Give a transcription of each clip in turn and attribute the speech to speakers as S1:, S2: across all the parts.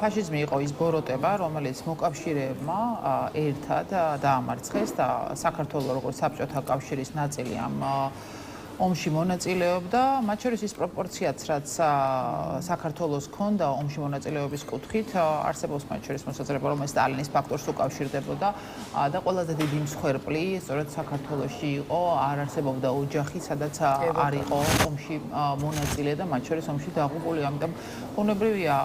S1: ფაშიზმი იყო ის ბოროტება, რომელიც მოკავშირეებმა ერთად დაამარცხეს და საქართველოს როგორც საბჭოთა კავშირის ნაწილი ამ ომში მონაწილეობდა, მათ შორის ის პროპორციაც, რაც საქართველოს ჰქონდა ომში მონაწილეობის კუთხით, არსებობს მათ შორის მოსაზრება, რომ სტალინის ფაქტორს უკავშირდებოდა და ყველაზე დიდი მსხვერპლი სწორედ საქართველოში იყო, არ არსებობდა ოჯახი, სადაც არ იყო ომში მონაწილე და მათ შორის ომში დაღუპული. ამიტომ ბუნებრივია,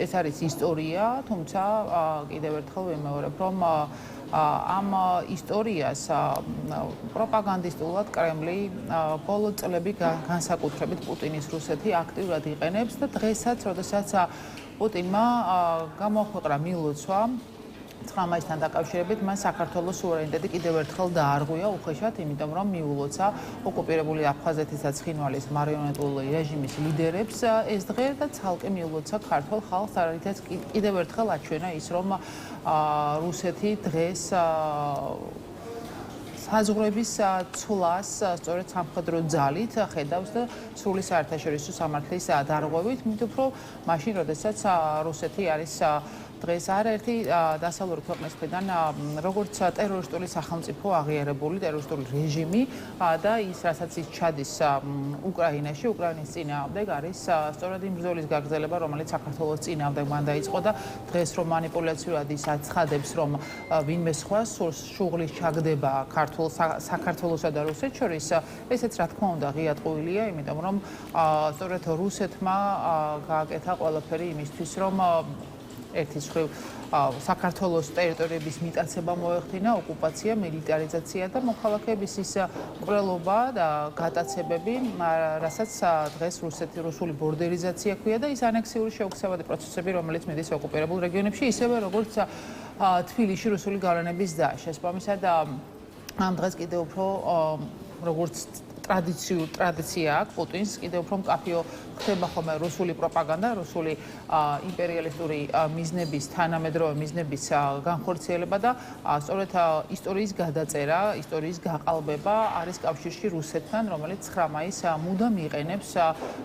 S1: ეს არის ისტორია, თუმცა კიდევ ერთხელ ვიმეორებ, რომ ამ ისტორიას პროპაგანდისტულად კრემლი ბოლო წლები განსაკუთრებით პუტინის რუსეთი აქტიურად იყენებს და დღესაც, როდესაც პუტინმა გამოაქვეყნა მილოცვა 9 მაისთან დაკავშირებით, მან საქართველოს სუვერენიტეტი კიდევ ერთხელ დაარღვია უხეშად, იმიტომ რომ მიულოცა ოკუპირებული აფხაზეთის და ცხინვალის მარიონეტული რეჟიმის ლიდერებს ეს დღე და ცალკე მიულოცა ქართულ ხალხს, არითაც კიდევ ერთხელ აჩვენა ის, რომ რუსეთი დღეს საზღვრების ცვლას სწორედ სამხედრო ძალით ხედავს და სრული საერთაშორისო სამართლის დარღვევით, მით უფრო მაშინ, როდესაც რუსეთი არის დღეს არაერთი დასავლური ქვეყნის მხრიდან როგორც ტერორისტული სახელმწიფო აღიარებული ტერორისტული რეჟიმი და ის რასაც ის ჩადის უკრაინაში, უკრაინის წინააღმდეგ არის სწორედ იმ ბრძოლის გაგრძელება, რომელიც საქართველოს წინააღმდეგ მან დაიწყო და დღეს რომ манипуляციურად ის აცხადებს, რომ ვინმე სხვა შუღლის ჩაგდება საქართველოსა და რუსეთს შორის, ესეც რა თქმა უნდა ღიატყუილია, იმიტომ რომ სწორედ რუსეთმა გააკეთა ყველაფერი იმისთვის, რომ ერთის მხრივ საქართველოს ტერიტორიების მიტაცება მოეხდინა, ოკუპაცია, მილიტარიზაცია და მოქალაქეების ის მკვლელობა და გატაცებები, რასაც დღეს რუსული ბორდერიზაცია ქვია და ის ანექსიური შეუქცევადი პროცესები, რომელიც მიდის ოკუპირებულ რეგიონებში, ისევე როგორც თბილისში რუსული გავლენების დაშლა. შესაბამისად, ამ დღეს კიდევ უფრო როგორც ტრადიცია აქვს პუტინს, კიდევ უფრო მკაფიო ხდება ხოლმე რუსული პროპაგანდა, რუსული იმპერიალისტური მიზნების, თანამედროვე მიზნების განხორციელება და სწორედ ისტორიის გადაწერა, ისტორიის გაყალბება არის კავშირში რუსეთთან, რომელიც 9 მაისს მუდამ იყენებს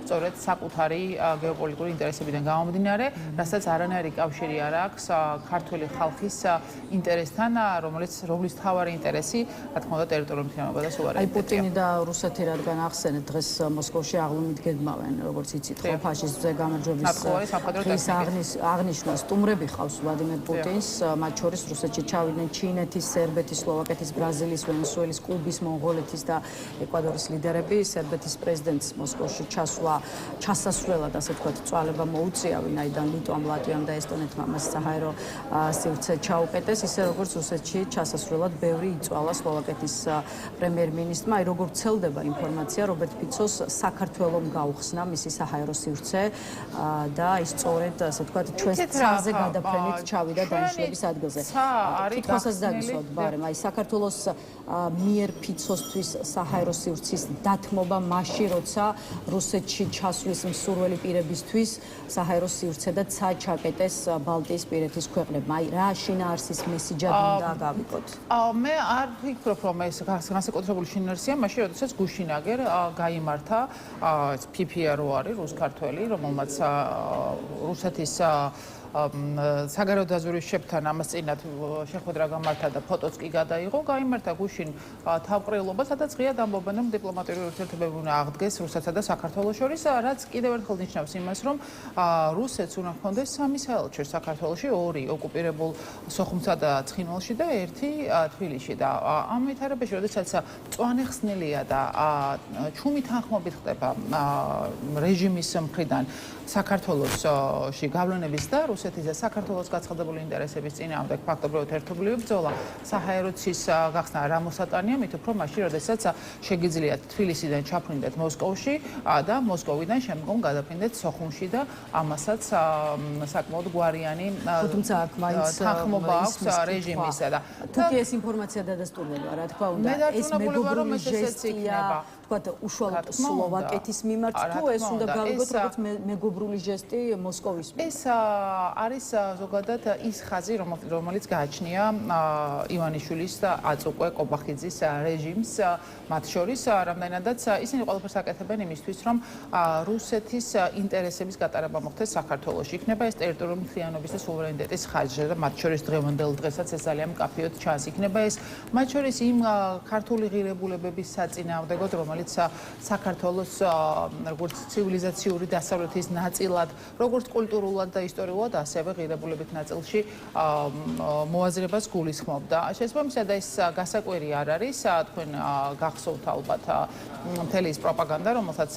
S1: სწორედ საკუთარი გეოპოლიტიკური ინტერესებიდან გამომდინარე, რასაც არანაირი კავშირი არ აქვს ქართული ხალხის ინტერესთან, რომლის მთავარი ინტერესი, რა თქმა უნდა, ტერიტორიული მთლიანობა და სუვერენიტეტია.
S2: აი პუტინი და რუსეთი რადგან ახსენეთ დღეს მოსკოვში აღლუმით გეგმავენ, როგორც იცით, ხო ფაშიზმზე გამარჯვების დღის აღნიშვნა სტუმრები ხავს ვლადიმერ პუტინს, მათ შორის რუსეთში ჩავიდნენ ჩინეთის, სერბეთის, სლოვაკეთის, ბრაზილიის, ვენესუელის, კუბის, მონღოლეთის და ეკვადორის ლიდერები. სერბეთის პრეზიდენტს მოსკოვში ჩასასვლელად, ასე ვთქვათ, წვალება მოუწია, ვინაიდან ლიტვამ, ლატვიამ და ესტონეთმა მას საჰაერო სივრცე ჩაუკეტეს, ისე როგორც რუსეთში ჩასასვლელად ბევრი იწვალა სლოვაკეთის პრემიერ-მინისტრმა. აი როგორ ვრცელდება ინფორმაცია, რობერტ ფიცოს საქართველოს გაუხსნა მისი საჰაერო სივრცე და ის სწორედ, ასე ვთქვათ, ჩვენს ცაზე გადაფრენით ჩავიდა დანიშნულების ადგილზე. თვითონაც დაგისვათ, ბარემ, აი საქართველოს მიერ ფიცოსთვის საჰაერო სივრცის დათმობა მაშინ, როცა რუსეთში ჩასვლის მსურველი პირებისთვის საჰაერო სივრცე და ცა ჩაკეტეს ბალტიის პირეთის ქვეყნებმა. აი რა შინაარსის მესიჯად უნდა გავიკოთ?
S1: მე არ ვფიქრობ, რომ ეს განსაკუთრებული შინაარსია, მაშინ, როდესაც გუშინაგერ გაიმართა PPRO არის რუსქართველი, რომელმაც რუსეთის საგარეო დაზვერვის შეფთან ამას წინათ შეხვედრა გამართა და ფოტოც კი გადაიღო, გაიმართა გუშინ თავყრილობა, სადაც ღიად ამბობენ, რომ დიპლომატიური ურთიერთობები უნდა აღდგეს რუსეთსა და საქართველოს შორის, რაც კიდევ ერთხელ ნიშნავს იმას, რომ რუსეთს უნდა ჰქონდეს 3 საელჩო საქართველოში, 2 ოკუპირებულ სოხუმსა და ცხინვალში და 1 თბილისში და ამ ვითარებაში, როდესაც მწვანე ხსნელია და ჩუმი თანხმობით ხდება რეჟიმის მხრიდან საქართველოსში გავლენების და რუსეთის და საქართველოს გაცხადებული ინტერესების წინააღმდეგ ფაქტობრივად ერთობლივი ბრძოლა საჰაეროცის გახსნა რა მოსატანია, მით უფრო მაშინ, როდესაც შეგიძლიათ თბილისიდან ჩაფრინდეთ მოსკოვში და მოსკოვიდან შემდგომ გადაფრინდეთ სოხუმში და ამასაც საკმაოდ გვარიანი
S2: თუმცა აქ მაინც
S1: თანხმობა აქვს რეჟიმისა და
S2: თუკი ეს ინფორმაცია დადასტურდება, რა თქმა უნდა, ეს მეგობრული ჟესტია თქვათ უშუალოდ სლოვაკეთის მიმართ თუ ეს უნდა გავიგოთ როგორც მეგობრული ჟესტი მოსკოვის მიმართ?
S1: ეს არის ზოგადად ის ხაზი, რომელიც გააჩნია ივანიშვილის აწუყვე კობახიძის რეჟიმს მათ შორის, რამდენადაც ისინი ყველაფერს აკეთებენ იმისთვის, რომ რუსეთის ინტერესების გატარება მოხდეს საქართველოში. იქნება ეს ტერიტორიული მთლიანობის და სუვერენიტეტის ხარჯზე და მათ შორის დღევანდელ დღესაც ეს ძალიან მკაფიოდ ჩანს. იქნება ეს მათ შორის იმ ქართული ღირებულებების საწინააღმდეგოდ, რომელიც საქართველოს როგორც ცივილიზაციური დასავლეთის ნაწილად, როგორც კულტურულად და ისტორიულად, ასევე ღირებულებით ნაწილში მოაზრებას გულისხმობდა. შესაბამისად, ეს გასაკვირი არ არის, თქვენ გახსოვთ ალბათ მთელი ის პროპაგანდა, რომელსაც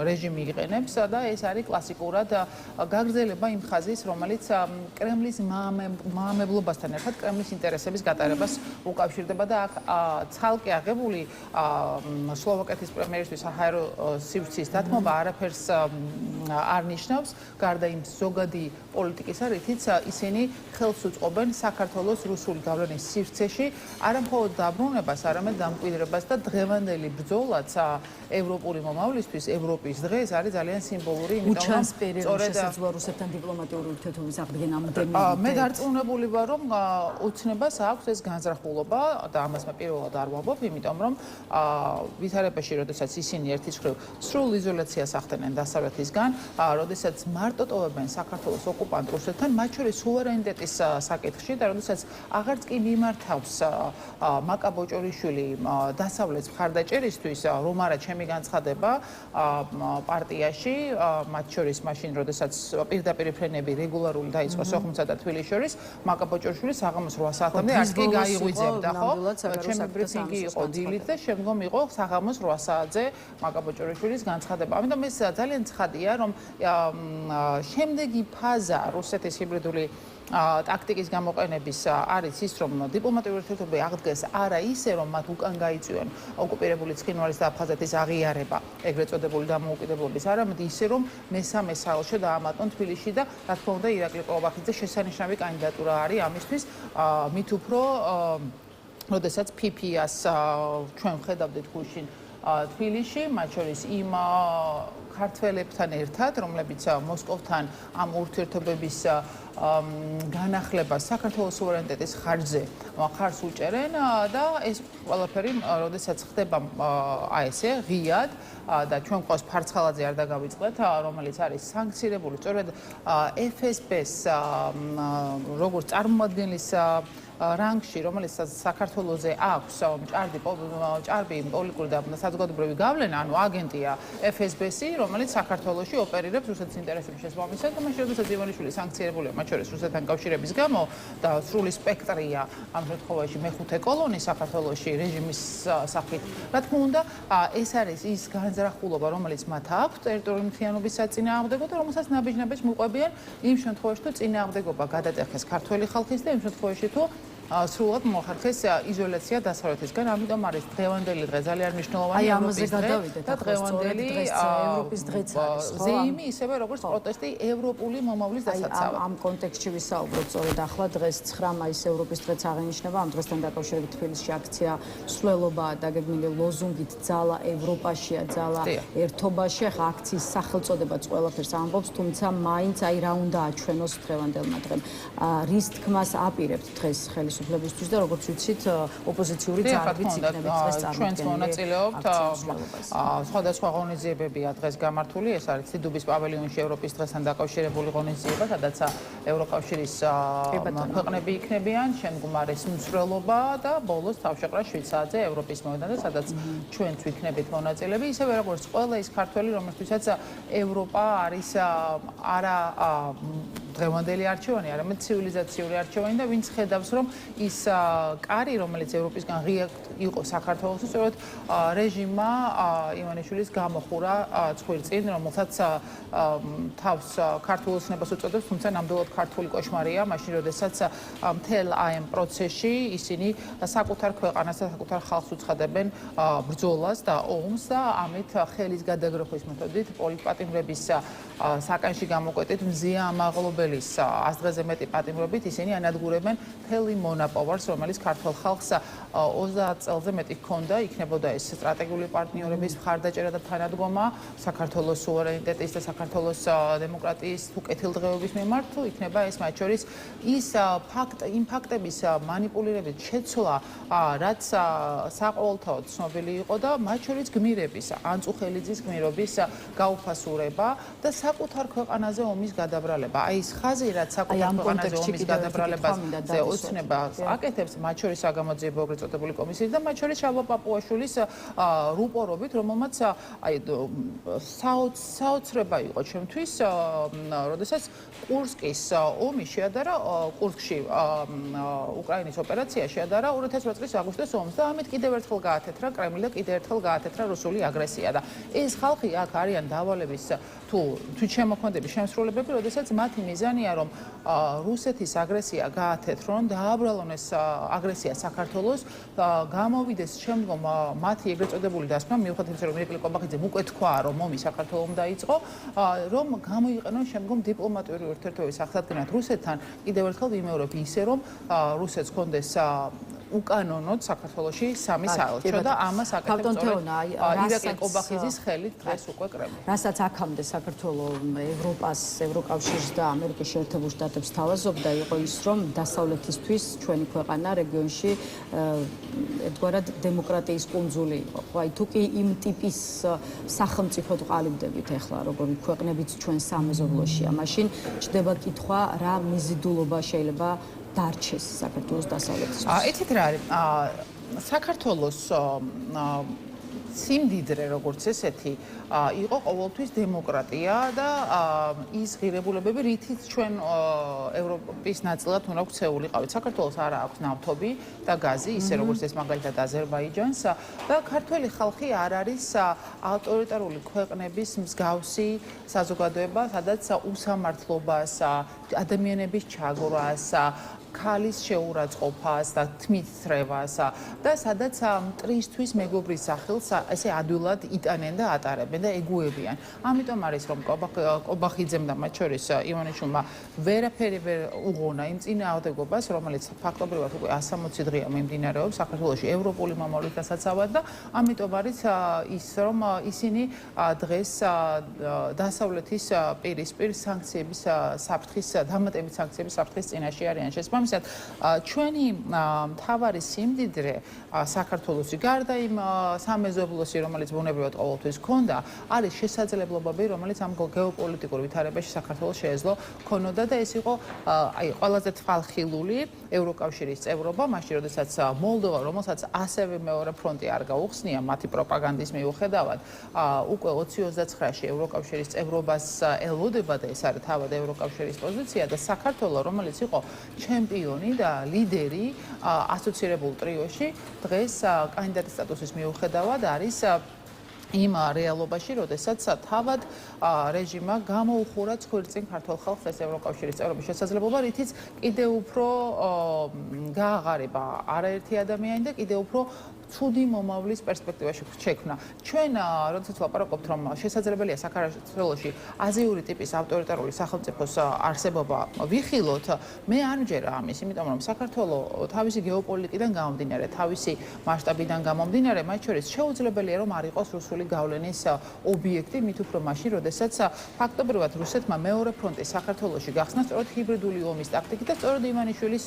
S1: რეჟიმი იყენებს და ეს არის კლასიკურად გაგრძელება იმ ხაზის, რომელიც კრემლის მაამებლობასთან ერთად კრემლის ინტერესების გატარებას უკავშირდება და აქ ცალკე აღებული სლოვაკეთის პრემიერისთვის საჰაერო სივრცის დათმობა არაფერს არ ნიშნავს, გარდა იმ ზოგადი პოლიტიკისა, რითიც ისინი ხელს უწყობენ საქართველოს რუსული გავლენის სივრცეში, არა მხოლოდ დაბრუნებას, არამედ დამკვიდრებას და დღევანდელი ბრძოლაც ევროპული მომავლისთვის, ევროპის დღე ეს არის ძალიან სიმბოლური,
S2: იმიტომ რომ სწორედ რუსეთთან დიპლომატიური ურთიერთობის აღდგენა ამდენი
S1: მე დარწმუნებული ვარ, რომ ოცნებას აქვს ეს განზრახულობა და ამას მე პირველად არ ვამბობ, იმიტომ რომ ვითარებაში, როდესაც ისინი ერთის მხრივ სრულ იზოლაციას ახდენენ დასავლეთისგან, როდესაც მარტო ტოვებენ საქართველოს ოკუპანტ რუსეთთან, მათ შორის სუვერენიტეტის საკითხში და როდესაც აღარც კი მიმართავს მაკა ბოჭორიშვილი დასავლეთს მხარდაჭერისთვის, რომ არა ჩემი განცხადება პარტიაში, მათ შორის მაშინ, როდესაც პირდაპირ ფრენები რეგულარული დაიწყო სოხუმსა და თბილისის შორის, მაკა ბოჭორიშვილი საღამოს 8 საათამდე არც კი გაიღვიძებდა, ხო? ჩემი ბრიფინგი იყო დილით და შემდგომ იყო საღამოს 8 საათზე მაკა ბოჭორიშვილის განცხადება. ამიტომ ეს ძალიან ცხადია, რომ შემდეგი ფაზა რუსეთის ჰიბრიდული ტაქტიკის გამოყენების არის ის, რომ დიპლომატიური ურთიერთობები აღდგეს არა ისე, რომ მათ უკან გაიწვიონ ოკუპირებული ცხინვალის და აფხაზეთის აღიარება, ეგრეთ წოდებული დამოუკიდებლობის, არამედ ისე, რომ მესამე საელჩო დაამატონ თბილისში და რა თქმა უნდა ირაკლი ყობახიძე შესანიშნავი კანდიდატურა არის ამისთვის, მით უფრო როდესაც PPA-ს ჩვენ ვხედავდით გუშინ თბილისში, მათ შორის იმ ქართველებთან ერთად, რომლებიც მოსკოვთან ამ ურთიერთობების განახლებას საქართველოს სუვერენიტეტის ხარჯზე ხარს უჭერენ და ეს ყველაფერი, როდესაც ხდება აი ესე ღიად და ჩვენ ყავს ფარცხალაძე არ დაგავიწყდეთ, რომელიც არის სანქცირებული სწორედ FSB-ს როგორც წარმომადგენლის რანგში, რომელიც საქართველოზე აქვს ჭარბი პოლიტიკური და საზოგადოებრივი გავლენა, ანუ აგენტია FSB-სი, რომელიც საქართველოში ოპერირებს რუსეთის ინტერესების შესაბამისად და მაშინ როდესაც ივანიშვილი სანქცირებულია მათ შორის რუსეთთან კავშირების გამო და სრული სპექტრია ამ შემთხვევაში მეხუთე კოლონი საქართველოში რეჟიმის სახით. რა თქმა უნდა, ეს არის ის განზრახულობა, რომელიც მათ აქვს ტერიტორიული მთლიანობის საწინააღმდეგო და რომელსაც ნაბიჯ-ნაბიჯ მოყვებიან იმ შემთხვევაში, თუ წინააღმდეგობა გადატეხეს ქართველი ხალხის და იმ შემთხვევაში, თუ სრულად მოახერხეს იზოლაცია დასავლეთისგან, ამიტომ არის დღევანდელი დღე ძალიან მნიშვნელოვანი ევროპის დღე და დღევანდელი
S2: ევროპის დღეც არის, ხო?
S1: ზეიმი ისევე როგორც პროტესტი ევროპული მომავლის დასაცავად.
S2: ამ კონტექსტში ვისაუბროთ, სწორედ ახლა დღეს 9 მაისს ევროპის დღეც აღინიშნება, ამ დღესთან დაკავშირებით თბილისში აქცია მსვლელობაა დაგეგმილი ლოზუნგით ძალა ევროპაშია, ძალა ერთობაში, ახლა აქციის სახელწოდებაც ყველაფერს ამბობს, თუმცა მაინც აი რა უნდა აჩვენოს დღევანდელმა დღემ. რის თქმას აპირებთ დღეს ხელისუფლებისთვის და როგორც ვიცით, ოპოზიციური ძალებიც იქნებით დღეს წარმოქმნილი.
S1: ჩვენც მონაწილეობთ სხვადასხვა ღონისძიებებია დღეს გამართული, ეს არის დიდუბის პავილიონში ევროპის დღესთან დაკავშირებული ღონისძიება, სადაც ევროკავშირის ქვეყნები იქნებიან, შემდგომ არის მსვლელობა და ბოლოს თავშეყრა 7 საათზე ევროპის მოედანზე, სადაც ჩვენც ვიქნებით მონაწილეები, ისევე როგორც ყველა ის ქართველი, რომელთვისაც ევროპა არის არა დღევანდელი არჩევანი, არამედ ცივილიზაციური არჩევანი და ვინც ხედავს, რომ ის კარი, რომელიც ევროპისგან ღია იყო საქართველოს, სწორედ რეჟიმმა ივანიშვილის გამოხურა ცხვირწინ, რომელსაც თავს ქართულ ოცნებას უწოდებს, თუმცა ნამდვილად ქართული კოშმარია, მაშინ როდესაც მთელ ამ პროცესში ისინი საკუთარ ქვეყანას და საკუთარ ხალხს უცხადებენ ბრძოლას და ომს და ამით ხელის გადაგროხვის მეთოდით პოლიტპატიმრების საკანში გამოკვეთით მზია ამაღლობელი ძველის 100 დღეზე მეტი პატიმრობით ისინი ანადგურებენ მთელი მონაპოვარს, რომელიც ქართულ ხალხს 30 წელზე მეტი ჰქონდა, იქნებოდა ეს სტრატეგიული პარტნიორების მხარდაჭერა და თანადგომა საქართველოს სუვერენიტეტის და საქართველოს დემოკრატიის თუ კეთილდღეობის მიმართ, თუ იქნება ეს მათ შორის ის იმ ფაქტების მანიპულირებით შეცვლა, რაც საყოველთაოდ ცნობილი იყო და მათ შორის გმირების, ანწუხელიძის გმირობის გაუფასურება და საკუთარ ქვეყანაზე ომის გადაბრალება. აი ეს ხაზი, რაც საკუთარ ქვეყანაზე ომის გადაბრალებაზე ოცნებას აკეთებს, მათ შორის საგამოძიებო ეგრეთ წოდებული კომისიით და მათ შორის შალვა პაპუაშვილის რუპორობით, რომელმაც აი საოცრება იყო ჩემთვის, როდესაც კურსკის ომი შეადარა კურსკში უკრაინის ოპერაცია შეადარა 2008 წლის აგვისტოს ომს და ამით კიდევ ერთხელ გაათეთრა კრემლი და კიდევ ერთხელ გაათეთრა რუსული აგრესია და ეს ხალხი აქ არიან დავალების თუ თვითშემოქმედების შემსრულებლები, როდესაც მათი მიზანია რომ რუსეთის აგრესია გაათეთრონ, დააბრალონ ეს აგრესია საქართველოს, გამოვიდეს შემდგომ მათი ეგრეთ წოდებული დასმა, მიუხედავად იმისა, რომ ირაკლი ყობახიძემ უკვე თქვა, რომ ომი საქართველოს დაიწყო, რომ გამოიყენონ შემდგომ დიპლომატიური ურთიერთობების აღსადგენად რუსეთთან, კიდევ ერთხელ ვიმეორებ ისე, რომ რუსეთს ჰქონდეს უკანონოდ საქართველოში სამი საელჩო და ამას აკეთებს სწორედ ირაკლი ყობახიძის ხელით დღეს უკვე კრემლი.
S2: რასაც აქამდე საქართველოს ევროპას, ევროკავშირს და ამერიკის შეერთებულ შტატებს თავაზობდა, იყო ის, რომ დასავლეთისთვის ჩვენი ქვეყანა რეგიონში ერთგვარად დემოკრატიის კუნძული იყო. ხო, აი თუ კი იმ ტიპის სახელმწიფოდ ყალიბდებით ახლა, როგორი ქვეყნებიც ჩვენ სამეზობლოშია, მაშინ ჩდება კითხვა, რა მიზიდულობა შეიძლება დარჩეს საქართველოს დასავლეთისთვის.
S1: იცით რა არის? საქართველოს სიმდიდრე როგორც ესეთი იყო ყოველთვის დემოკრატია და ის ღირებულებები, რითიც ჩვენ ევროპის ნაწილად უნდა ქცეულიყავით. საქართველოს არა აქვს ნავთობი და გაზი, ისე როგორც ეს მაგალითად აზერბაიჯანს და ქართველი ხალხი არ არის ავტორიტარული ქვეყნების მსგავსი საზოგადოება, სადაც უსამართლობას, ადამიანების ჩაგვრას, ქალის შეურაცხყოფას და თვითთრევას და სადაც მტრისთვის მეგობრის სახელს ესე ადვილად იტანენ და ატარებენ და ეგუებიან. ამიტომ არის რომ ყობახიძემ და მათ შორის ივანიშვილმა ვერაფერი ვერ უღონა იმ წინააღმდეგობას, რომელიც ფაქტობრივად უკვე 160 დღეა მიმდინარეობს საქართველოში ევროპული მომავლის დასაცავად და ამიტომ არის ის რომ ისინი დღეს დასავლეთის პირისპირ სანქციების საფრთხის დამატებით სანქციების საფრთხის წინაშე არიან. შესაბამისად, ჩვენი მთავარი სიმდიდრე საქართველოსი გარდა იმ სამეზობლოსი, რომელიც ბუნებრივად ყოველთვის ჰქონდა, არის შესაძლებლობები, რომელიც ამ გეოპოლიტიკურ ვითარებაში საქართველოს შეეძლო ქონოდა და ეს იყო აი ყველაზე თვალხილული ევროკავშირის წევრობა, მაშინ როდესაც მოლდოვა, რომელსაც ასევე მეორე ფრონტი არ გაუხსნია მათი პროპაგანდის მიუხედავად, უკვე 2029-ში ევროკავშირის წევრობას ელოდება და ეს არის თავად ევროკავშირის პოზიცია და საქართველოს, რომელიც იყო ჩემპიონი და ლიდერი ასოცირებულ ტრიოში, დღეს კანდიდატის სტატუსის მიუხედავად არის იმ რეალობაში, როდესაც თავად რეჟიმმა გამოუხურა ცხვირწინ ქართულ ხალხს ეს ევროკავშირის წევრობის შესაძლებლობა, რითიც კიდევ უფრო გააღარება არაერთი ადამიანი და კიდევ უფრო ცუდი მომავლის პერსპექტივაში შექმნა. ჩვენ როდესაც ვაპარაკობთ, რომ შესაძლებელია საქართველოში აზიური ტიპის ავტორიტარული სახელმწიფოს არსებობა ვიხილოთ, მე არ მჯერა ამის, იმიტომ რომ საქართველოს თავისი გეოპოლიტიკიდან გამომდინარე, თავისი მასშტაბიდან გამომდინარე, მათ შორის შეუძლებელია რომ არ იყოს რუსული გავლენის ობიექტი, მით უფრო მაშინ, როდესაც ფაქტობრივად რუსეთმა მეორე ფრონტი საქართველოში გახსნა სწორედ ჰიბრიდული ომის ტაქტიკით და სწორედ ივანიშვილის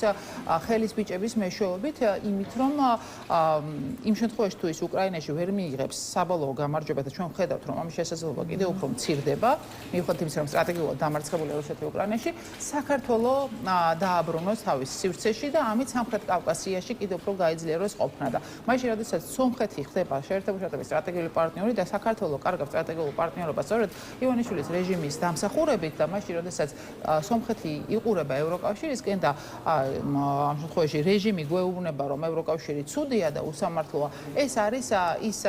S1: ხელის ბიჭების მეშვეობით, იმით რომ იმ შემთხვევაში თუ ის უკრაინაში ვერ მიიღებს საბოლოო გამარჯვება და ჩვენ ვხედავთ რომ ამის შესაძლებლობა კიდევ უფრო მცირდება, მიუხედავად იმისა რომ სტრატეგიულად დამარცხებულია რუსეთი უკრაინაში, საქართველოს დააბრუნოს თავის სივრცეში და ამით სამხრეთ კავკასიაში კიდევ უფრო გაიძლიეროს ყოფნა და მაშინ როდესაც სომხეთი ხდება შეერთებული შტატების სტრატეგიული პარტნიორი და საქართველოს კარგავს სტრატეგიულ პარტნიორობას სწორედ ივანიშვილის რეჟიმის დამსახურებით და მაშინ როდესაც სომხეთი იყურება ევროკავშირისკენ და ამ შემთხვევაში რეჟიმი გვეუბნება რომ ევროკავშირი ცუდია და სამართლოა. ეს არის ის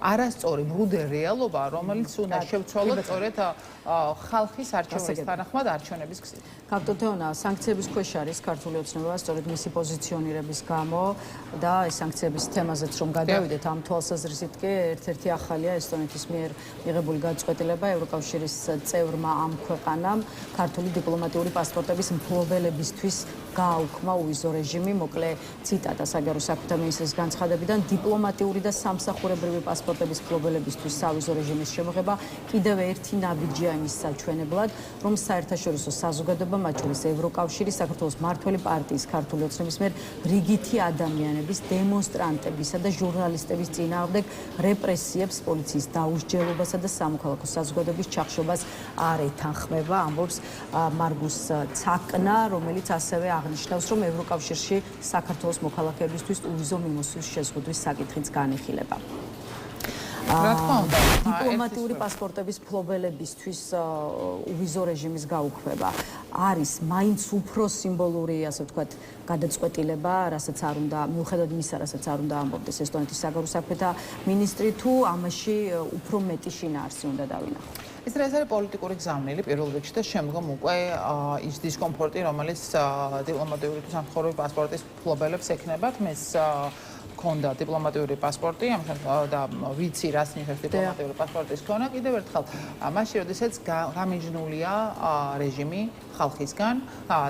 S1: არასწორი ბრუდე რეალობა, რომელიც უნდა შევცვალოთ სწორედ ხალხის არჩევნების თანახმად არჩევნების გზით.
S2: გაგტოთეონა, სანქციების ქვეშ არის ქართული ოცნება, სწორედ მისი პოზიციონირების გამო და ეს სანქციების თემაზეც რომ გადავიდეთ, ამ თვალსაზრისით კი ერთ-ერთი ახალია ესტონეთის მიერ მიღებული გადაწყვეტილება ევროკავშირის წევრმა ამ ქვეყანამ ქართული დიპლომატიური პასპორტების მფლობელებისთვის გააუქმა უვიზო რეჟიმი, მოკლე ციტატა საგარეო საქმეთა მინისტრის განცხადებიდან, დიპლომატიური და სამსახურებრივი პასპორტების მფლობელებისთვის სავიზო რეჟიმის შემოღება კიდევ ერთი ნაბიჯია იმის საჩვენებლად, რომ საერთაშორისო საზოგადოება, მათ შორის ევროკავშირი, საქართველოს მმართველი პარტიის ქართული ოცნების მიერ რიგითი ადამიანების, დემონსტრანტებისა და ჟურნალისტების წინააღმდეგ რეპრესიებს, პოლიციის დაუსჯელობასა და სამოქალაქო საზოგადოების ჩახშობას არ ეთანხმება, ამბობს მარგუს ცაკნა, რომელიც ასევე აღნიშნავს, რომ ევროკავშირში საქართველოს მოქალაქეებისთვის უვიზო მიმოსვლის შეზღუდვის საკითხიც განიხილება. დიპლომატიური პასპორტების მფლობელებისთვის უვიზო რეჟიმის გაუქმება არის მაინც უფრო სიმბოლური, ასე ვთქვათ, გადაწყვეტილება, რასაც არ უნდა, მიუხედავად იმისა, რასაც არ უნდა ამბობდეს ესტონეთის საგარეო საქმეთა მინისტრი, თუ ამაში უფრო მეტი შინაარსი უნდა დავინახოთ.
S1: ეს არის პოლიტიკური გზავნილი პირველ რიგში და შემდგომ უკვე ის დისკომფორტი, რომელიც დიპლომატიური თუ სამსახურებრივი პასპორტის მფლობელებს ექნებათ, მეს ქონდა დიპლომატიური პასპორტი, და ვიცი, რას ნიშნავს დიპლომატიური პასპორტის ქონა, კიდევ ერთხელ, მაშინ, როდესაც გამიჯნულია რეჟიმი ხალხისგან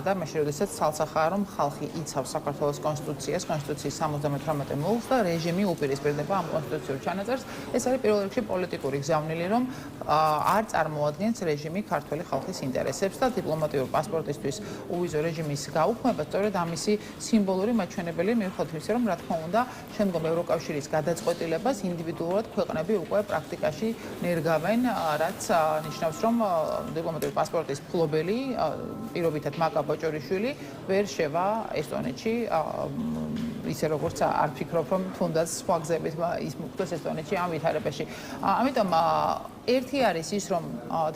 S1: და მაშინ, როდესაც ცალსახაა, რომ ხალხი იცავს საქართველოს კონსტიტუციას, კონსტიტუციის 78 მოლს და რეჟიმი უპირისპირდება ამ კონსტიტუციურ ჩანაწერს. ეს არის პირველ რიგში პოლიტიკური გზავნილი, რომ არ წარმოადგენს რეჟიმი ქართველი ხალხის ინტერესებს და დიპლომატიური პასპორტისთვის უვიზო რეჟიმის გაუქმება სწორედ ამისი სიმბოლური მაჩვენებელი მიუხედავად იმისა, რომ რა თქმა უნდა შემდგომ ევროკავშირის გადაწყვეტილებას ინდივიდუალურად ქვეყნები უკვე პრაქტიკაში ნერგავენ, რაც ნიშნავს, რომ დიპლომატიური პასპორტის მფლობელი, პირობითად მაკა ბოჭორიშვილი ვერ შევა ესტონეთში, ისე როგორც არ ფიქრობ, რომ თუნდაც სხვა გზებით ის მოხდეს ესტონეთში ამ ვითარებაში. ამიტომ ერთი არის ის, რომ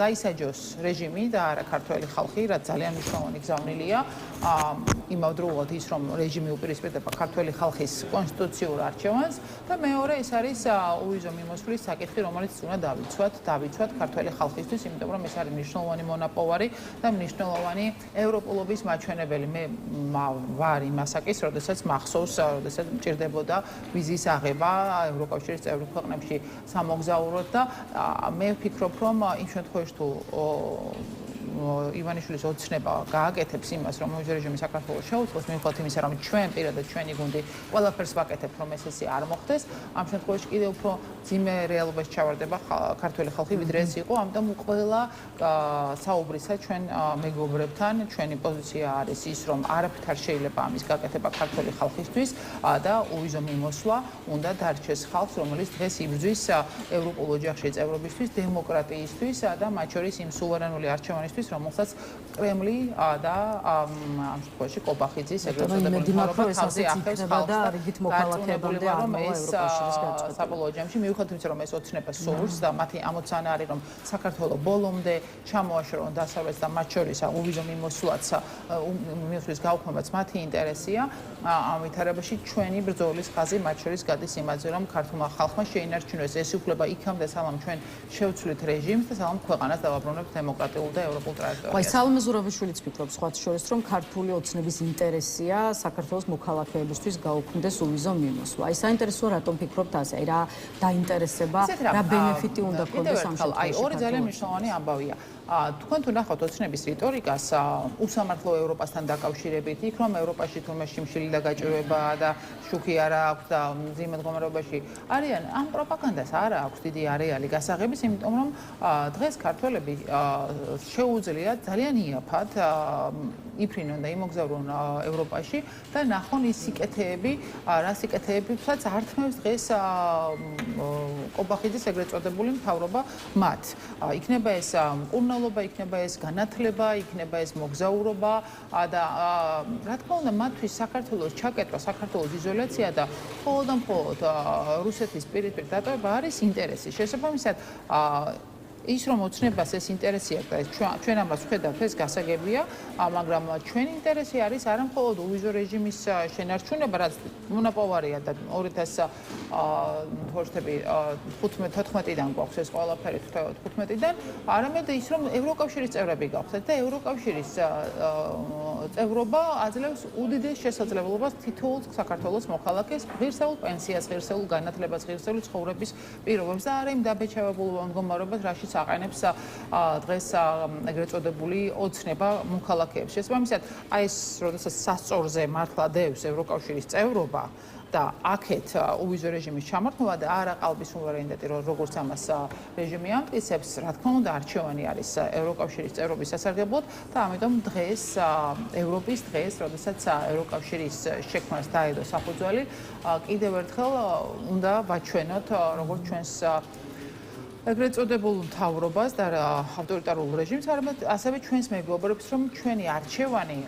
S1: დაისაჯოს რეჟიმი და არა ქართველი ხალხი, რაც ძალიან მნიშვნელოვანი გზავნილია. იმავდროულად ის, რომ რეჟიმი უპირისპირდება ქართველი ხალხის კონსტიტუციურ არჩევანს და მეორე ეს არის უვიზო მიმოსვლის საკითხი, რომელიც უნდა დავიცვათ ქართველი ხალხისთვის, იმიტომ რომ ეს არის მნიშვნელოვანი მონაპოვარი და მნიშვნელოვანი ევროპულობის მაჩვენებელი. მე ვარ იმასაკის, როდესაც მახსოვს, როდესაც მჭირდებოდა ვიზის აღება ევროკავშირის წევრი ქვეყნებში სამოგზაუროდ და მე ვფიქრობ, რომ იმ შემთხვევაში თუ ივანიშვილის ოცნება გააკეთებს იმას, რომ უვიზო რეჟიმი საქართველოს შეუწყოს, მიუხედავად იმისა, რომ ჩვენ პირადად ჩვენი გუნდი ყველაფერს ვაკეთებთ, რომ ეს არ მოხდეს, ამ შემთხვევაში კიდევ უფრო ძიმე რეალობაში ჩავარდება ქართველი ხალხი, ვიდრე ეს იყო, ამიტომ ყველა საუბრისა ჩვენ მეგობრებთან, ჩვენი პოზიცია არის ის, რომ არაფრით არ შეიძლება ამის გაკეთება ქართველი ხალხისთვის და უვიზო მიმოსვლა უნდა დარჩეს ხალხს, რომელიც დღეს იბრძვის ევროპულ ოჯახში წევრობისთვის, დემოკრატიისთვის და მათ შორის იმ სუვერენული არჩევანისთვის, რომელსაც კრემლი და ამ შემთხვევაში კობახიძის ეგრეთ წოდებული მთავრობა თავზე ახევს ხალხს და რიგით მოქალაქეებამდე ამოვა ევროკავშირის გადაწყვეტილება. საბოლოო ჯამში მიუხედავად იმისა, რომ ეს ოცნება სურს და მათი ამოცანა არის, რომ საქართველოს ბოლომდე ჩამოაშორონ დასავლეთს და მათ შორის უვიზო მიმოსვლის გაუქმებაც მათი ინტერესია, ამ ვითარებაში ჩვენი ბრძოლის ხაზი მათ შორის გადის იმაზე, რომ ქართულმა ხალხმა შეინარჩუნოს ეს უფლება იქამდე, სანამ ჩვენ შევცვლით რეჟიმს და სანამ ქვეყანას დავაბრუნებთ დემოკრატიულ და ევროპულ ტრაექტორიაზე.
S2: აი, სალომე ზურაბიშვილიც ფიქრობს სხვათა შორის, რომ ქართული ოცნების ინტერესია საქართველოს მოქალაქეებისთვის გაუქმდეს უვიზო მიმოსვლა. აი, საინტერესოა, რატომ ფიქრობთ ასე? აი, რა დაინტერესება, რა ბენეფიტი უნდა ქონდეს ამ შემთხვევაში?
S1: აი, ორი ძალიან მნიშვნელოვანი ამბავია. თქვენ თუ ნახავთ ოცნების რიტორიკას, უსამართლო ევროპასთან დაკავშირებით, იქ რომ ევროპაში თურმე შიმშილი და გაჭირვება და შუქი არა აქვს და მძიმე მდგომარეობაში არიან, ამ პროპაგანდას არა აქვს დიდი არეალი გასაღების, იმიტომ რომ დღეს ქართველები შეუძლიათ ძალიან იაფად იფრინონ და იმოგზავრონ ევროპაში და ნახონ ის სიკეთეები, რა სიკეთეებსაც ართმევს დღეს კობახიძის ეგრეთ წოდებული მთავრობა მათ. იქნება ეს მკურნალობა, იქნება ეს განათლება, იქნება ეს მოგზაურობა და რა თქმა უნდა მათთვის საქართველოს ჩაკეტვა, საქართველოს იზოლაცია და მხოლოდ რუსეთის პირისპირ დატოვება არის ინტერესი. შესაბამისად ის რომ ოცნებას ეს ინტერესი აქვს და ჩვენ ამას ვხედავთ, ეს გასაგებია, მაგრამ ჩვენი ინტერესი არის არა მხოლოდ უვიზო რეჟიმის შენარჩუნება, რაც მონაპოვარია და 2015-14-დან გვაქვს ეს ყველაფერი 15-დან, არამედ ის რომ ევროკავშირის წევრები გავხდეთ და ევროკავშირის წევრობა აძლევს უდიდეს შესაძლებლობას თითოეულ საქართველოს მოქალაქეს ღირსეულ პენსიას, ღირსეულ განათლებას, ღირსეული ცხოვრების პირობებს და არა იმ დაბეჭდავებულ მდგომარეობას, რაშიც აყენებს დღეს ეგრეთ წოდებული ოცნება მოქალაქეებს. შესაბამისად, აი ეს როდესაც სასწორზე მართლა დევს ევროკავშირის წევრობა და აქეთ უვიზო რეჟიმის ჩამორთმევა და არა ყალბის სუვერენიტეტი, როგორც ამას რეჟიმი ამტკიცებს, რა თქმა უნდა, არჩევანი არის ევროკავშირის წევრობის სასარგებლოდ და ამიტომ დღეს ევროპის დღეს, როდესაც ევროკავშირის შექმნას დაედო საფუძველი, კიდევ ერთხელ უნდა ვაჩვენოთ როგორც ჩვენს ეგრეთ წოდებულ მთავრობას და ავტორიტარულ რეჟიმს, არამედ ასევე ჩვენს მეგობრებს, რომ ჩვენი არჩევანი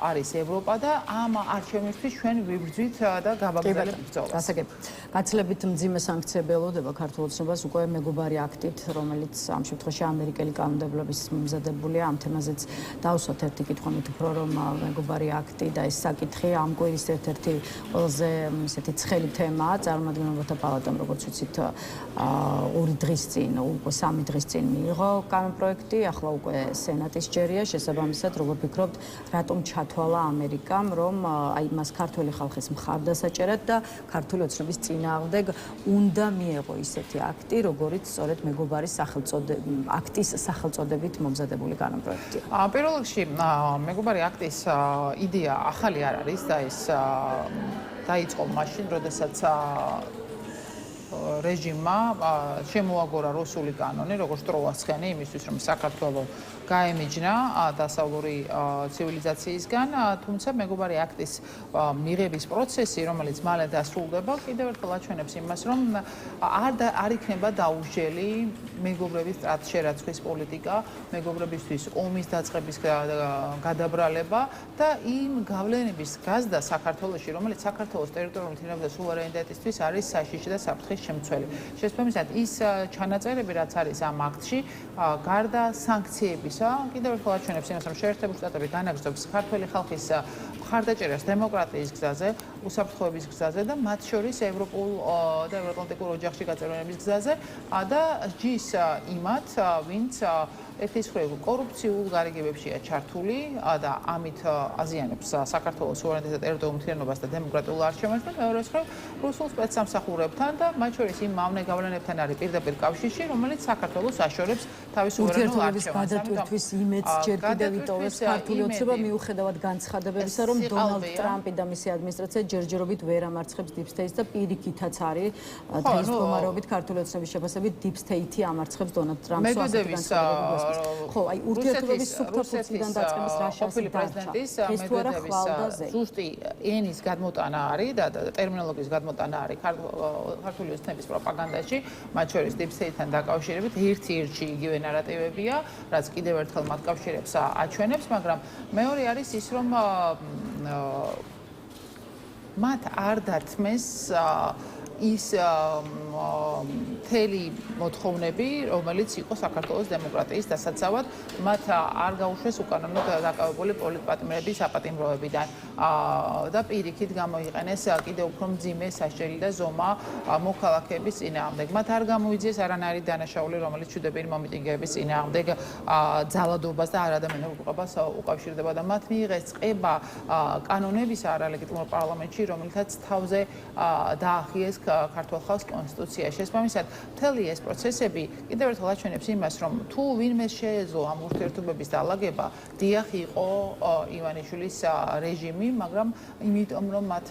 S1: არის ევროპა და ამ არჩევნისთვის ჩვენ ვიბრძვით და გავაგრძელებთ ბრძოლას.
S2: გასაგებ. გაცილებით მძიმე სანქციები ელოდება ქართულ ოცნებას უკვე მეგობარი აქტით, რომელიც ამ შემთხვევაში ამერიკელი კანონმდებლობის მომზადებულია. ამ თემაზეც დავსვათ ერთი კითხვა, მით უფრო რომ მეგობარი აქტი და ეს საკითხი ამ კვირის ერთ-ერთი ყველაზე ისეთი ცხელი თემაა წარმომადგენელთა პალატამ, როგორც ვიცით, ორი დღის წინ, უკვე 3 დღის წინ მიიღო კანონპროექტი, ახლა უკვე სენატის ჯერია, შესაბამისად, როგორ ფიქრობთ, რატომ ჩათვალა ამერიკამ, რომ აი მას ქართული ხალხის მხარდასაჭერად და ქართული ოცნების წინააღმდეგ უნდა მიეღო ისეთი აქტი, როგორიც სწორედ მეგობარის აქტის სახელწოდებით მომზადებული კანონპროექტია.
S1: პირველ რიგში, მეგობარი აქტის იდეა ახალი არ არის და ეს დაიწყო მაშინ, როდესაც რეჟიმმა შემოაგორა რუსული კანონი, როგორც ტროას ცხენი, იმისთვის რომ საქართველო გაემიჯნა დასავლური ცივილიზაციისგან, თუმცა მეგობარი აქტის მიღების პროცესი, რომელიც მალე დასრულდება, კიდევ ერთხელ აჩვენებს იმას, რომ არ იქნება დაუჟელი მეგობრების სტრატშერაცხვის პოლიტიკა, მეგობრებისთვის ომის დაწყების გადაბრალება და იმ გავლენების გაზდა საქართველოში, რომელიც საქართველოს ტერიტორიული თინააღმდეგ სუვერენიტეტისთვის არის საშიში და საფრთხის შემცველი. შესაბამისად, ის ჩანაწერები, რაც არის ამ აქტში, გარდა სანქციებისა, კიდევ ერთხელ აჩვენებს იმას, რომ შეერთებული შტატები განაგრძობს ქართველი ხალხის მხარდაჭერას დემოკრატიის გზაზე, უსაფრთხოების გზაზე და მათ შორის ევროპულ და ევროატლანტიკურ ოჯახში გაწევრიანების გზაზე და ჯის იმათ, ვინც ერთის მხრივ კორუფციულ გარიგებებშია ჩართული და ამით აზიანებს საქართველოს სუვერენიტეტს, ტერიტორიულ მთლიანობას და დემოკრატიულ არჩევანს და მეორეს მხრივ რუსულ სპეცსამსახურებთან და მათ შორის იმ მავნე გავლენებთან არის პირდაპირ კავშირში, რომელიც საქართველოს აშორებს თავის სუვერენულ არჩევანს.
S2: გადატვირთვის იმედს ჯერ კიდევ იტოვებს ქართული ოცნება მიუხედავად განცხადებებისა, რომ დონალდ ტრამპი და მისი ადმინისტრაცია ჯერჯერობით ვერ ამარცხებს deep state-ს და პირიქითაც არის დღის მდგომარეობით ქართული ოცნების შეფასებით deep state-ი ამარცხებს დონალდ ტრამპს ასეთი ხო, აი ურთიერთობების სუფთაფუძიდან დაწყების რა
S1: ყოფილი პრეზიდენტის მედვედევის ზუსტი ენის გადმოტანა არის და ტერმინოლოგიის გადმოტანა არის ქართული ოცნების პროპაგანდაში, მათ შორის deep state-თან დაკავშირებით ერთ-ერთი იგივე ნარატივებია, რაც კიდევ ერთხელ მათ კავშირებს აჩვენებს, მაგრამ მეორე არის ის, რომ მათ არ დათმეს ის მთელი მოთხოვნები, რომელიც იყო საქართველოს დემოკრატიის დასაცავად, მათ არ გაუშვეს უკანონოდ დაკავებული პოლიტპატიმრების აპატიმროებიდან და პირიქით გამოიყენეს კიდევ უფრო მძიმე სასჯელი და ზომა მოქალაქეების წინააღმდეგ. მათ არ გამოიძიეს არანაირი დანაშაული, რომელიც ჩვიდობილი მომიტინგეების წინააღმდეგ ძალადობას და არადამიანურ ყობას უკავშირდება და მათ მიიღეს წყება კანონების არალეგიტიმურ პარლამენტში, რომელთაც თავზე დაახიეს ქართულ ხალხს კონსტიტუცია. შესაბამისად, მთელი ეს პროცესები კიდევ ერთხელ აჩვენებს იმას, რომ თუ ვინმე შეეძლო ამ ურთიერთობების დალაგება, დიახ იყო ივანიშვილის რეჟიმი, მაგრამ იმიტომ რომ მათ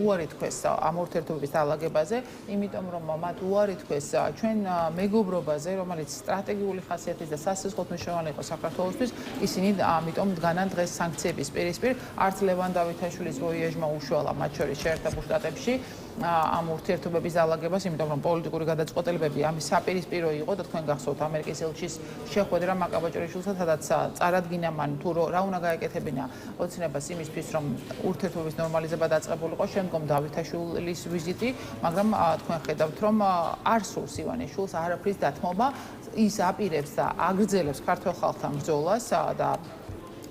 S1: უარი თქვეს ამ ურთიერთობების დალაგებაზე, იმიტომ რომ მათ უარი თქვეს ჩვენ მეგობრობაზე, რომელიც სტრატეგიული ხასიათის და სასიცოცხლო მნიშვნელოვანი იყო საქართველოსთვის, ისინი ამიტომ დგანან დღეს სანქციების პირისპირ, არც ლევან დავითაშვილის ვოიაჟმა უშველა მათ შორის შეერთებულ შტატებში ამ ურთიერთობების დალაგებას, იმიტომ რომ პოლიტიკური გადაწყვეტილებები ამის საპირისპირო იყო და თქვენ გახსოვთ ამერიკის ელჩის შეხვედრა მაკაბაჭრიშვილთან, სადაც წარადგინა მან თუ რა უნდა გაეკეთებინა ოცნებას იმისთვის, რომ ურთიერთობების ნორმალიზება დაწყებულიყო, შემდგომ დავითაშვილის ვიზიტი, მაგრამ თქვენ ხედავთ, რომ არ სურს ივანიშვილს არაფრის დათმობა, ის აპირებს და აგრძელებს ქართველ ხალხთან ბრძოლას და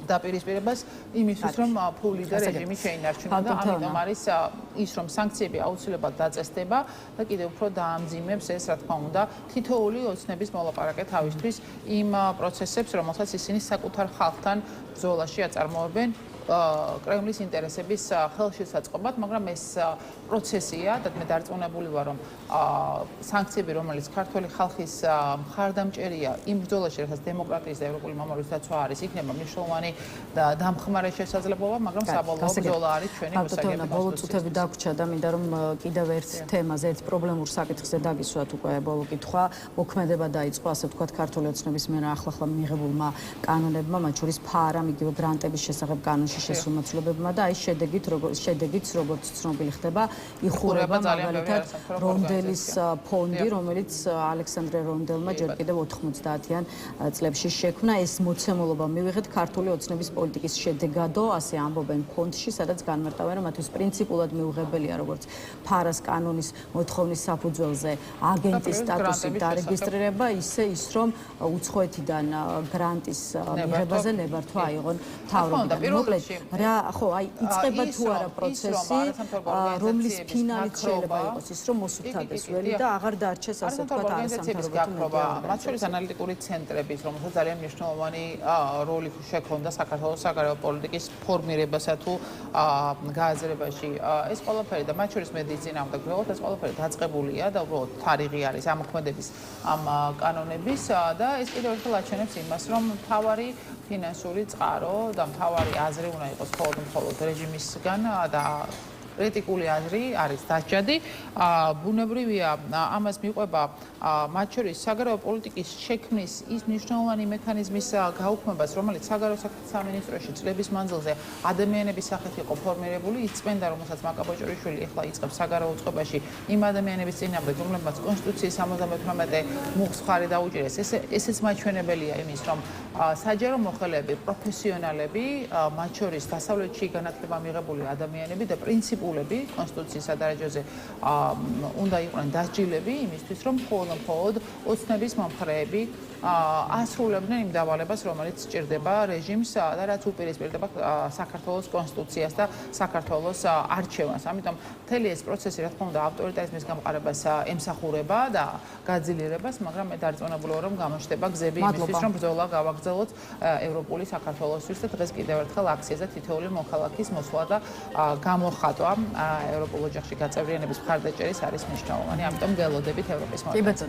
S1: დაპირისპირებას იმისთვის, რომ ფული და რეჟიმი შეინარჩუნოს და ამიტომ არის ის, რომ სანქციები აუცილებლად დაწესდება და კიდევ უფრო დაამძიმებს ეს, რა თქმა უნდა, თითოეული ოცნების მოლაპარაკე თავისთვის იმ პროცესებს, რომელსაც ისინი საკუთარ ხალხთან ბრძოლაში აწარმოებენ კრემლის ინტერესების ხელშესაწყობად, მაგრამ ეს პროცესია და მე დარწმუნებული ვარ, რომ სანქციები, რომელიც ქართული ხალხის მხარდამჭერია იმ ბრძოლაში, რასაც დემოკრატიის და ევროპული მომავლის დაცვა არის, იქნება მნიშვნელოვანი და დამხმარე შესაძლებლობა, მაგრამ საბოლოო ბრძოლა არის ჩვენი მოსაგები.
S2: ბოლო წუთები დაგვრჩა და მინდა რომ კიდევ ერთ თემაზე, ერთ პრობლემურ საკითხზე დაგისვათ უკვე ბოლო კითხვა. მოქმედება დაიწყო, ასე ვთქვათ, ქართული ოცნების მიერ ახლახლა მიღებულმა კანონებმა, მათ შორის ფაარამ იგივე გრანტების შესახებ კანონში შესრულმაცვლებებმა და აი შედეგიც როგორც ცნობილი ხდება, იხურება მაგალითად რონდელის ფონდი, რომელიც ალექსანდრე რონდელმა ჯერ კიდევ 90-იან წლებში შექმნა. ეს მოცემულობა მივიღეთ ქართული ოცნების პოლიტიკის შედეგადო, ასე ამბობენ ფონდში, სადაც განმარტავენ, რომ მათთვის პრინციპულად მიუღებელია როგორც ფარას კანონის მოთხოვნის საფუძველზე აგენტის სტატუსი დარეგისტრირება, ისე ის, რომ უცხოეთიდან გრანტის მიღებაზე ნებართვა აიღონ მთავრობიდან. მოკლედ, რა ხო, აი იწყება თუ არა პროცესი, რომლის ფინალით შეიძლება იყოს ის, რომ მოსუფთადეს ველი და აღარ დარჩეს, ასე ვთქვათ, არასამთავრობო
S1: მათ შორის ანალიტიკური ცენტრების, რომელსაც ძალიან მნიშვნელოვანი როლი შექონდა საქართველოს საგარეო პოლიტიკის ფორმირებასა თუ გააზრებაში. ეს ყველაფერი და მათ შორის მედიის წინააღმდეგ გველოთ, ეს ყველაფერი დაწყებულია და უბრალოდ თარიღი არის ამოქმედების ამ კანონების და ეს კიდევ ერთხელ აჩვენებს იმას, რომ მთავარი ფინანსური წყარო და მთავარი აზრი უნდა იყოს მხოლოდ რეჟიმისგან და კრიტიკული აზრი არის დასჯადი. ბუნებრივია ამას მიყვება მათ შორის საგარეო პოლიტიკის შექმნის ის მნიშვნელოვანი მექანიზმის გაუქმებას, რომელიც საგარეო საქმეთა სამინისტროში წლების მანძილზე ადამიანების სახით იყო ფორმირებული, ის წმენდა, რომელსაც მაკაბაჭრიშვილი ახლა იწყებს საგარეო წყობაში იმ ადამიანების წინააღმდეგ, რომლებმაც კონსტიტუციის 78 მუხს მხარი დაუჭირეს. ესეც მაჩვენებელია იმის, რომ საჯარო მოხელეები, პროფესიონალები, მათ შორის დასავლეთში განათლება მიღებული ადამიანები და პრინციპულები კონსტიტუციის სადარაჯოზე უნდა იყვნენ დასჯილები იმისთვის, რომ მხოლოდ ოცნების მომხრეები ასრულებდნენ იმ დავალებას, რომელიც სჭირდება რეჟიმს და რაც უპირისპირდება საქართველოს კონსტიტუციას და საქართველოს არჩევანს. ამიტომ მთელი ეს პროცესი, რა თქმა უნდა, ავტორიტარიზმის გამყარებას ემსახურება და გაძლიერებას, მაგრამ მე დარწმუნებული ვარ, რომ გამოჩნდება გზები იმისთვის, რომ ბრძოლა გავაგრძელოთ ევროპული საქართველოსთვის და დღეს კიდევ ერთხელ აქციაზე თითოეული მოქალაქის მოსვლა და გამოხატვა ევროპულ ოჯახში გაწევრიანების მხარდაჭერის არის მნიშვნელოვანი. ამიტომ გელოდებით ევროპის მოედანზე.